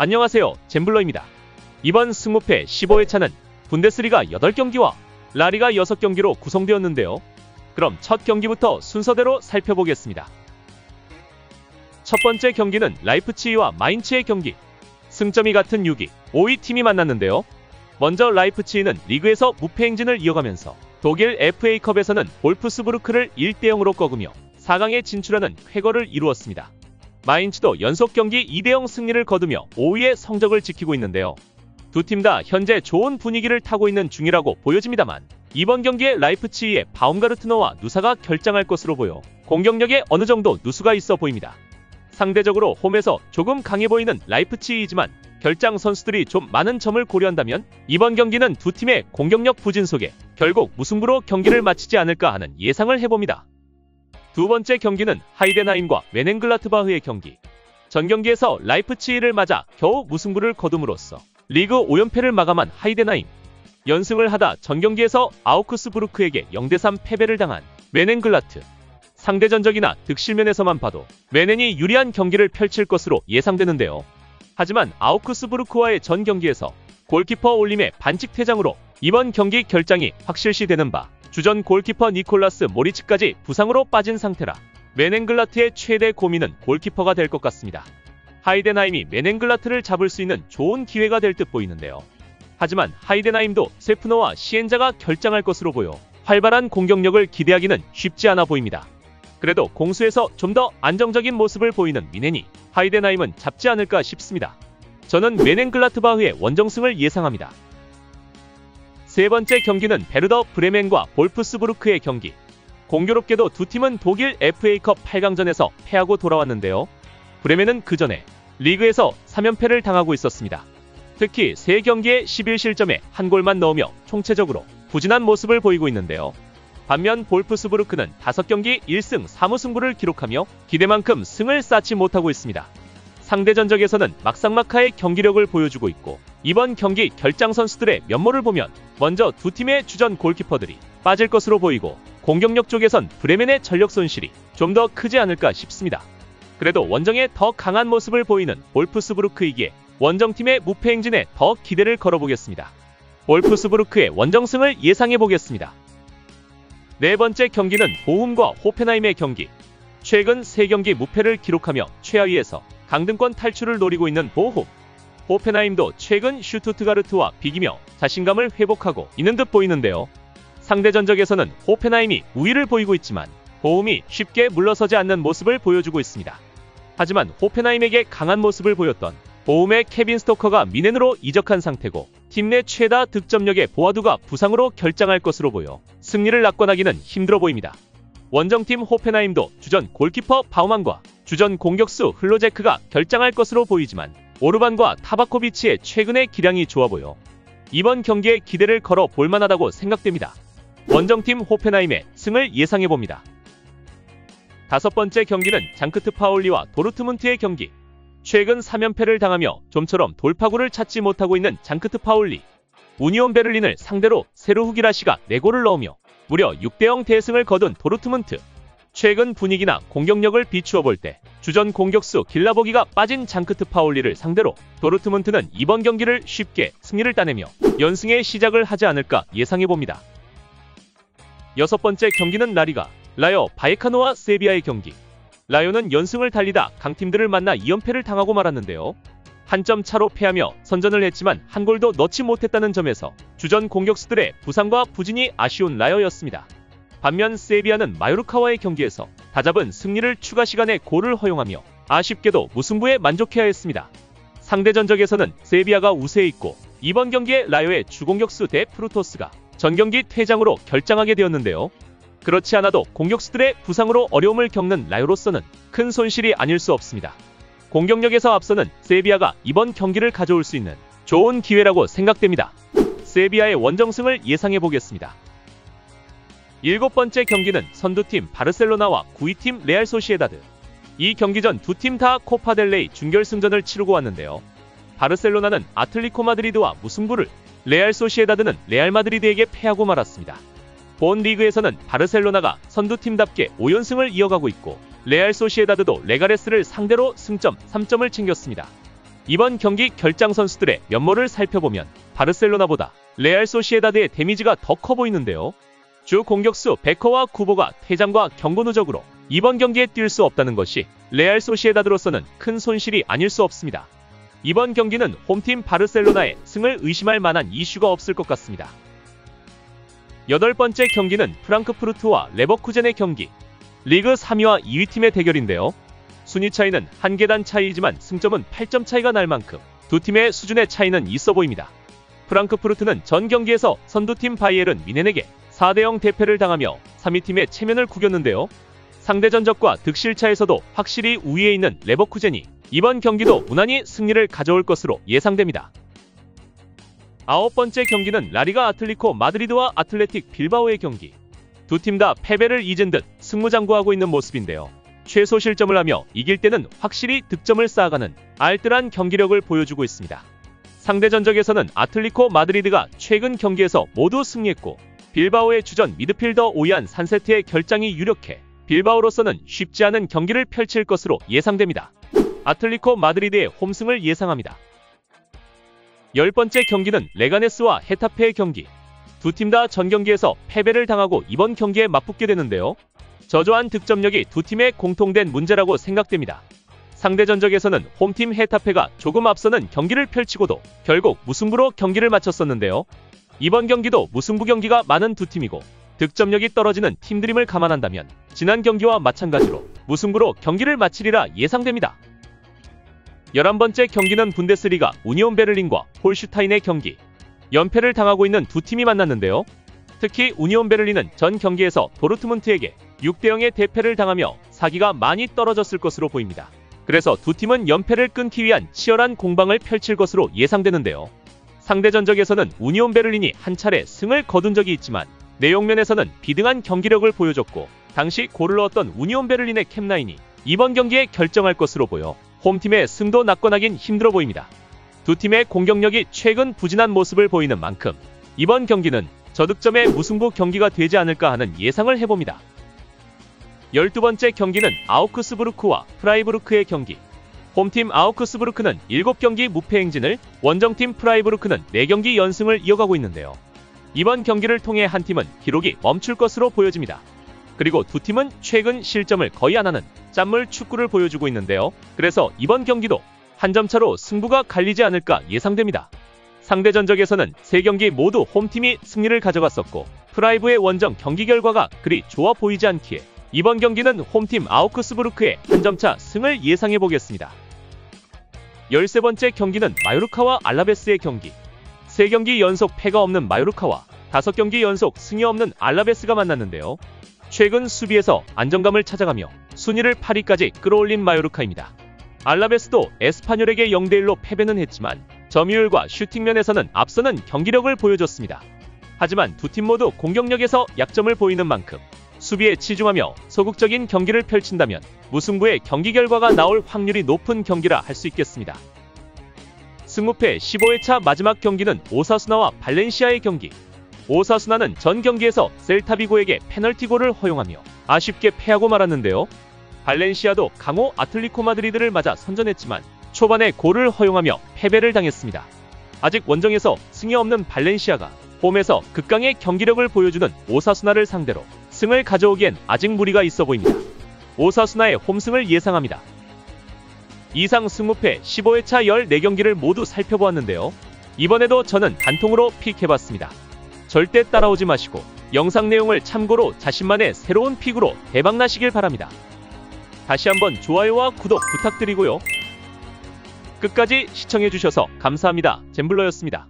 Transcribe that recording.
안녕하세요, 잼블러입니다. 이번 승무패 15회차는 분데스리가 8경기와 라리가 6경기로 구성되었는데요. 그럼 첫 경기부터 순서대로 살펴보겠습니다. 첫 번째 경기는 라이프치히와 마인츠의 경기. 승점이 같은 6위, 5위 팀이 만났는데요. 먼저 라이프치히는 리그에서 무패 행진을 이어가면서 독일 FA컵에서는 볼프스부르크를 1대0으로 꺾으며 4강에 진출하는 쾌거를 이루었습니다. 마인츠도 연속 경기 2대0 승리를 거두며 5위의 성적을 지키고 있는데요. 두 팀 다 현재 좋은 분위기를 타고 있는 중이라고 보여집니다만 이번 경기에 라이프치히의 바움가르트너와 누사가 결장할 것으로 보여 공격력에 어느 정도 누수가 있어 보입니다. 상대적으로 홈에서 조금 강해 보이는 라이프치히이지만 결장 선수들이 좀 많은 점을 고려한다면 이번 경기는 두 팀의 공격력 부진 속에 결국 무승부로 경기를 마치지 않을까 하는 예상을 해봅니다. 두 번째 경기는 하이덴하임과 메넨글라트바흐의 경기. 전 경기에서 라이프치히를 맞아 겨우 무승부를 거둠으로써 리그 5연패를 마감한 하이덴하임. 연승을 하다 전 경기에서 아우크스부르크에게 0대3 패배를 당한 메넨글라트. 상대 전적이나 득실면에서만 봐도 메넨이 유리한 경기를 펼칠 것으로 예상되는데요. 하지만 아우크스부르크와의 전 경기에서 골키퍼 올림의 반칙 퇴장으로 이번 경기 결장이 확실시되는 바 주전 골키퍼 니콜라스 모리츠까지 부상으로 빠진 상태라 메넨글라트의 최대 고민은 골키퍼가 될 것 같습니다. 하이덴하임이 메넨글라트를 잡을 수 있는 좋은 기회가 될 듯 보이는데요. 하지만 하이덴하임도 세프너와 시엔자가 결장할 것으로 보여 활발한 공격력을 기대하기는 쉽지 않아 보입니다. 그래도 공수에서 좀 더 안정적인 모습을 보이는 미넨이 하이덴하임은 잡지 않을까 싶습니다. 저는 메넨글라트바흐의 원정승을 예상합니다. 세 번째 경기는 베르더 브레멘과 볼프스부르크의 경기. 공교롭게도 두 팀은 독일 FA컵 8강전에서 패하고 돌아왔는데요. 브레멘은 그 전에 리그에서 3연패를 당하고 있었습니다. 특히 3경기에 11실점에 1골만 넣으며 총체적으로 부진한 모습을 보이고 있는데요. 반면 볼프스부르크는 5경기 1승 3무승부를 기록하며 기대만큼 승을 쌓지 못하고 있습니다. 상대 전적에서는 막상막하의 경기력을 보여주고 있고 이번 경기 결장 선수들의 면모를 보면 먼저 두 팀의 주전 골키퍼들이 빠질 것으로 보이고 공격력 쪽에선 브레멘의 전력 손실이 좀 더 크지 않을까 싶습니다. 그래도 원정에 더 강한 모습을 보이는 볼프스부르크이기에 원정팀의 무패 행진에 더 기대를 걸어보겠습니다. 볼프스부르크의 원정승을 예상해보겠습니다. 네 번째 경기는 보훔과 호펜하임의 경기. 최근 3경기 무패를 기록하며 최하위에서 강등권 탈출을 노리고 있는 보훔. 호펜하임도 최근 슈투트가르트와 비기며 자신감을 회복하고 있는 듯 보이는데요. 상대 전적에서는 호펜하임이 우위를 보이고 있지만 보훔이 쉽게 물러서지 않는 모습을 보여주고 있습니다. 하지만 호펜하임에게 강한 모습을 보였던 보훔의 케빈 스토커가 미넨으로 이적한 상태고 팀 내 최다 득점력의 보아두가 부상으로 결장할 것으로 보여 승리를 낙관하기는 힘들어 보입니다. 원정팀 호펜하임도 주전 골키퍼 바우만과 주전 공격수 흘로제크가 결장할 것으로 보이지만 오르반과 타바코비치의 최근의 기량이 좋아 보여 이번 경기에 기대를 걸어 볼만하다고 생각됩니다. 원정팀 호펜하임의 승을 예상해봅니다. 다섯 번째 경기는 장크트 파울리와 도르트문트의 경기. 최근 3연패를 당하며 좀처럼 돌파구를 찾지 못하고 있는 장크트 파울리. 우니온 베를린을 상대로 세르후기라시가 4골을 넣으며 무려 6대0 대승을 거둔 도르트문트. 최근 분위기나 공격력을 비추어 볼 때 주전 공격수 길라보기가 빠진 장크트 파울리를 상대로 도르트문트는 이번 경기를 쉽게 승리를 따내며 연승의 시작을 하지 않을까 예상해봅니다. 여섯 번째 경기는 라리가. 라요 바이에카노와 세비야의 경기. 라요는 연승을 달리다 강팀들을 만나 2연패를 당하고 말았는데요. 한 점 차로 패하며 선전을 했지만 한 골도 넣지 못했다는 점에서 주전 공격수들의 부상과 부진이 아쉬운 라요였습니다. 반면 세비야는 마요르카와의 경기에서 다잡은 승리를 추가 시간에 골을 허용하며 아쉽게도 무승부에 만족해야 했습니다. 상대 전적에서는 세비야가 우세해 있고 이번 경기에 라요의 주공격수 데 프루토스가 전경기 퇴장으로 결장하게 되었는데요. 그렇지 않아도 공격수들의 부상으로 어려움을 겪는 라요로서는 큰 손실이 아닐 수 없습니다. 공격력에서 앞서는 세비야가 이번 경기를 가져올 수 있는 좋은 기회라고 생각됩니다. 세비야의 원정승을 예상해보겠습니다. 일곱 번째 경기는 선두팀 바르셀로나와 9위팀 레알 소시에다드. 이 경기 전 두 팀 다 코파델레이 준결승전을 치르고 왔는데요. 바르셀로나는 아틀리코 마드리드와 무승부를, 레알 소시에다드는 레알 마드리드에게 패하고 말았습니다. 본 리그에서는 바르셀로나가 선두팀답게 5연승을 이어가고 있고 레알 소시에다드도 레가레스를 상대로 승점 3점을 챙겼습니다. 이번 경기 결장 선수들의 면모를 살펴보면 바르셀로나보다 레알 소시에다드의 데미지가 더 커 보이는데요. 주 공격수 베커와 쿠보가 퇴장과 경고 누적으로 이번 경기에 뛸 수 없다는 것이 레알 소시에다드로서는 큰 손실이 아닐 수 없습니다. 이번 경기는 홈팀 바르셀로나의 승을 의심할 만한 이슈가 없을 것 같습니다. 8번째 경기는 프랑크푸르트와 레버쿠젠의 경기. 리그 3위와 2위 팀의 대결인데요. 순위 차이는 한 계단 차이이지만 승점은 8점 차이가 날 만큼 두 팀의 수준의 차이는 있어 보입니다. 프랑크푸르트는 전 경기에서 선두팀 바이에른 뮌헨에게 4대0 대패를 당하며 3위 팀의 체면을 구겼는데요. 상대 전적과 득실차에서도 확실히 우위에 있는 레버쿠젠이 이번 경기도 무난히 승리를 가져올 것으로 예상됩니다. 9번째 경기는 라리가 아틀레티코 마드리드와 아틀레틱 빌바오의 경기. 두 팀 다 패배를 잊은 듯 승무장구하고 있는 모습인데요. 최소 실점을 하며 이길 때는 확실히 득점을 쌓아가는 알뜰한 경기력을 보여주고 있습니다. 상대 전적에서는 아틀레티코 마드리드가 최근 경기에서 모두 승리했고 빌바오의 주전 미드필더 오이안 산세트의 결장이 유력해 빌바오로서는 쉽지 않은 경기를 펼칠 것으로 예상됩니다. 아틀레티코 마드리드의 홈승을 예상합니다. 10번째 경기는 레가네스와 헤타페의 경기. 두 팀 다 전 경기에서 패배를 당하고 이번 경기에 맞붙게 되는데요. 저조한 득점력이 두 팀의 공통된 문제라고 생각됩니다. 상대 전적에서는 홈팀 헤타페가 조금 앞서는 경기를 펼치고도 결국 무승부로 경기를 마쳤었는데요. 이번 경기도 무승부 경기가 많은 두 팀이고 득점력이 떨어지는 팀들임을 감안한다면 지난 경기와 마찬가지로 무승부로 경기를 마치리라 예상됩니다. 11번째 경기는 분데스리가 우니온 베를린과 홀슈타인의 경기. 연패를 당하고 있는 두 팀이 만났는데요. 특히 우니온 베를린은 전 경기에서 도르트문트에게 6대0의 대패를 당하며 사기가 많이 떨어졌을 것으로 보입니다. 그래서 두 팀은 연패를 끊기 위한 치열한 공방을 펼칠 것으로 예상되는데요. 상대 전적에서는 우니온 베를린이 한 차례 승을 거둔 적이 있지만 내용면에서는 비등한 경기력을 보여줬고 당시 골을 넣었던 우니온 베를린의 캡라인이 이번 경기에 결정할 것으로 보여 홈팀의 승도 낙관하긴 힘들어 보입니다. 두 팀의 공격력이 최근 부진한 모습을 보이는 만큼 이번 경기는 저득점의 무승부 경기가 되지 않을까 하는 예상을 해봅니다. 12번째 경기는 아우크스부르크와 프라이부르크의 경기. 홈팀 아우크스부르크는 7경기 무패 행진을, 원정팀 프라이부르크는 4경기 연승을 이어가고 있는데요. 이번 경기를 통해 한 팀은 기록이 멈출 것으로 보여집니다. 그리고 두 팀은 최근 실점을 거의 안 하는 짠물 축구를 보여주고 있는데요. 그래서 이번 경기도 한 점 차로 승부가 갈리지 않을까 예상됩니다. 상대 전적에서는 3경기 모두 홈팀이 승리를 가져갔었고 프라이브의 원정 경기 결과가 그리 좋아 보이지 않기에 이번 경기는 홈팀 아우크스부르크의 한 점 차 승을 예상해보겠습니다. 13번째 경기는 마요르카와 알라베스의 경기. 3경기 연속 패가 없는 마요르카와 5경기 연속 승이 없는 알라베스가 만났는데요. 최근 수비에서 안정감을 찾아가며 순위를 8위까지 끌어올린 마요르카입니다. 알라베스도 에스파뇰에게 0대1로 패배는 했지만 점유율과 슈팅면에서는 앞서는 경기력을 보여줬습니다. 하지만 두 팀 모두 공격력에서 약점을 보이는 만큼 수비에 치중하며 소극적인 경기를 펼친다면 무승부의 경기 결과가 나올 확률이 높은 경기라 할 수 있겠습니다. 승무패 15회차 마지막 경기는 오사수나와 발렌시아의 경기. 오사수나는 전 경기에서 셀타비고에게 페널티골을 허용하며 아쉽게 패하고 말았는데요. 발렌시아도 강호 아틀레티코 마드리드를 맞아 선전했지만 초반에 골을 허용하며 패배를 당했습니다. 아직 원정에서 승이 없는 발렌시아가 홈에서 극강의 경기력을 보여주는 오사수나를 상대로 승을 가져오기엔 아직 무리가 있어 보입니다. 오사수나의 홈승을 예상합니다. 이상 승무패 15회차 14경기를 모두 살펴보았는데요. 이번에도 저는 단통으로 픽해봤습니다. 절대 따라오지 마시고 영상 내용을 참고로 자신만의 새로운 픽으로 대박나시길 바랍니다. 다시 한번 좋아요와 구독 부탁드리고요. 끝까지 시청해주셔서 감사합니다. 잼블러였습니다.